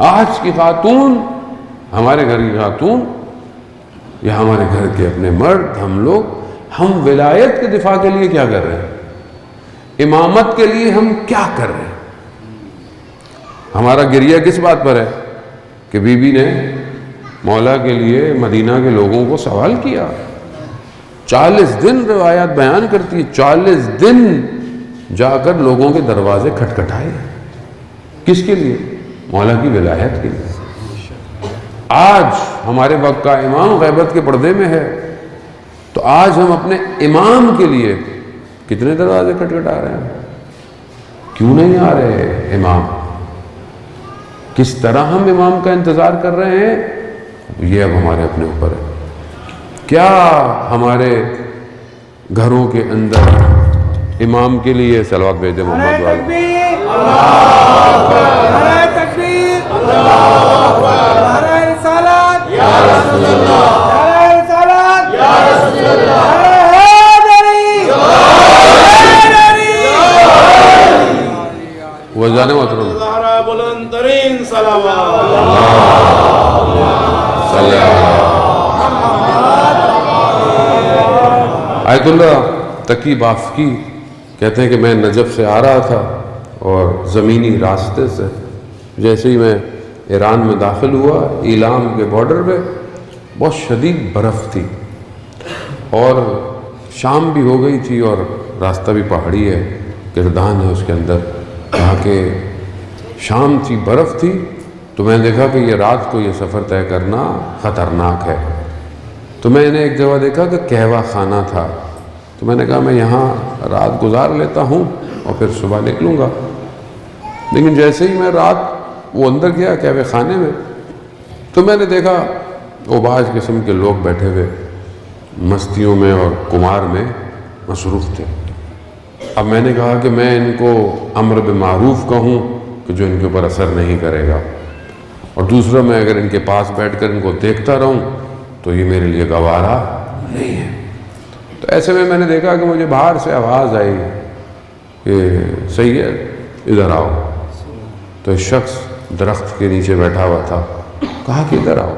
آج کی خاتون، ہمارے گھر کی خاتون یا ہمارے گھر کے اپنے مرد، ہم ولایت کے دفاع کے لیے کیا کر رہے ہیں؟ امامت کے لیے ہم کیا کر رہے ہیں؟ ہمارا گریہ کس بات پر ہے کہ بی بی نے مولا کے لیے مدینہ کے لوگوں کو سوال کیا. 40 دن روایات بیان کرتی ہے، 40 دن جا کر لوگوں کے دروازے کھٹکھٹائے. کس کے لیے؟ مولا کی ولایت کے لیے. آج ہمارے وقت کا امام غیبت کے پردے میں ہے، تو آج ہم اپنے امام کے لیے کتنے دروازے کھٹکھٹا رہے ہیں؟ کیوں نہیں آ رہے امام؟ کس طرح ہم امام کا انتظار کر رہے ہیں؟ یہ اب ہمارے اپنے اوپر ہے. کیا ہمارے گھروں کے اندر امام کے لیے صلوات بھیجے محمد والے؟ وزان محترم بلند ترین صلوات. آیت اللہ تقی بافقی کہتے ہیں کہ میں نجف سے آ رہا تھا اور زمینی راستے سے جیسے ہی میں ایران میں داخل ہوا، ایلام کے بارڈر پہ بہت شدید برف تھی اور شام بھی ہو گئی تھی اور راستہ بھی پہاڑی ہے، گردان ہے اس کے اندر. کہا کہ شام تھی، برف تھی، تو میں نے دیکھا کہ یہ رات کو یہ سفر طے کرنا خطرناک ہے. تو میں نے ایک جگہ دیکھا کہ قہوہ خانہ تھا، تو میں نے کہا میں یہاں رات گزار لیتا ہوں اور پھر صبح نکلوں گا. لیکن جیسے ہی میں رات وہ اندر گیا قہوہ خانے میں، تو میں نے دیکھا اوباش قسم کے لوگ بیٹھے ہوئے مستیوں میں اور قمار میں مصروف تھے. اب میں نے کہا کہ میں ان کو امر بالمعروف کہوں کہ جو ان کے اوپر اثر نہیں کرے گا، اور دوسرا میں اگر ان کے پاس بیٹھ کر ان کو دیکھتا رہوں تو یہ میرے لیے گوارا نہیں ہے. تو ایسے میں نے دیکھا کہ مجھے باہر سے آواز آئی کہ سید ادھر آؤ. تو ایک شخص درخت کے نیچے بیٹھا ہوا تھا. کہا کہ ادھر آؤ،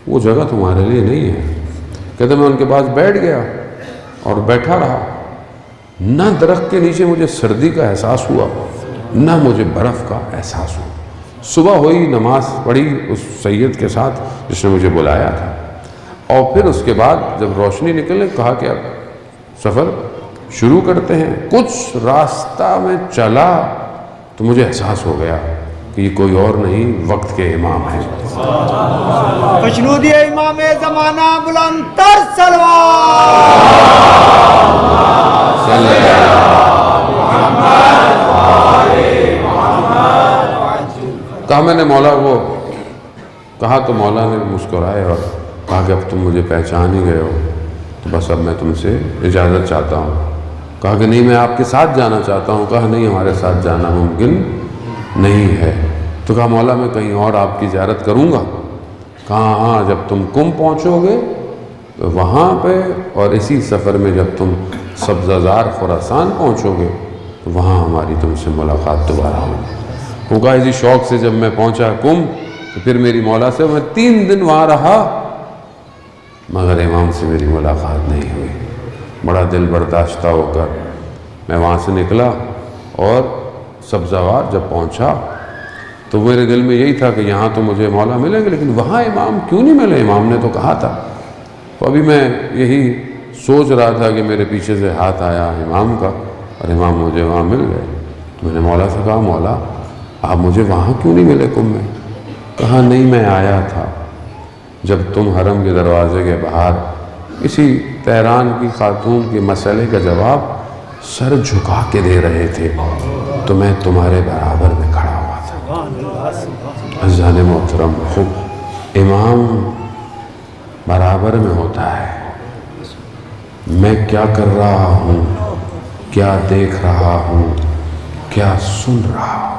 وہ جگہ تمہارے لیے نہیں ہے. کہتے میں ان کے پاس بیٹھ گیا اور بیٹھا رہا. نہ درخت کے نیچے مجھے سردی کا احساس ہوا، نہ مجھے برف کا احساس ہوا. صبح ہوئی، نماز پڑھی اس سید کے ساتھ جس نے مجھے بلایا تھا، اور پھر اس کے بعد جب روشنی نکلنے کہا کہ اب سفر شروع کرتے ہیں. کچھ راستہ میں چلا تو مجھے احساس ہو گیا کہ یہ کوئی اور نہیں، وقت کے امام ہیں. خوشنودی امام زمانہ بلند تر صلوات. کہا میں نے مولا کو کہا تو مولا نے مسکرائے اور کہا کہ اب تم مجھے پہچان ہی گئے ہو تو بس اب میں تم سے اجازت چاہتا ہوں. کہا کہ نہیں میں آپ کے ساتھ جانا چاہتا ہوں. کہا نہیں ہمارے ساتھ جانا ممکن نہیں ہے. تو کہا مولا میں کہیں اور آپ کی زیارت کروں گا. کہا ہاں جب تم کم پہنچو گے تو وہاں پہ، اور اسی سفر میں جب تم سبزہ زار خراسان پہنچو گے تو وہاں ہماری تم سے ملاقات دوبارہ ہوگی. وہ کہا اسی شوق سے جب میں پہنچا کم تو پھر میری مولا سے میں 3 دن وہاں رہا مگر امام سے میری ملاقات نہیں ہوئی. بڑا دل برداشتہ ہو کر میں وہاں سے نکلا اور سبزوار جب پہنچا تو میرے دل میں یہی تھا کہ یہاں تو مجھے مولا ملیں گے لیکن وہاں امام کیوں نہیں ملے؟ امام نے تو کہا تھا. تو ابھی میں یہی سوچ رہا تھا کہ میرے پیچھے سے ہاتھ آیا امام کا اور امام مجھے وہاں مل گئے. تو میں نے مولا سے کہا مولا آپ مجھے وہاں کیوں نہیں ملے کم میں؟ کہا نہیں میں آیا تھا جب تم حرم کے دروازے کے باہر اسی تہران کی خاتون کے مسئلے کا جواب سر جھکا کے دے رہے تھے تو میں تمہارے برابر میں کھڑا ہوا تھا. عزیزان محترم، خود امام برابر میں ہوتا ہے. میں کیا کر رہا ہوں، کیا دیکھ رہا ہوں، کیا سن رہا ہوں.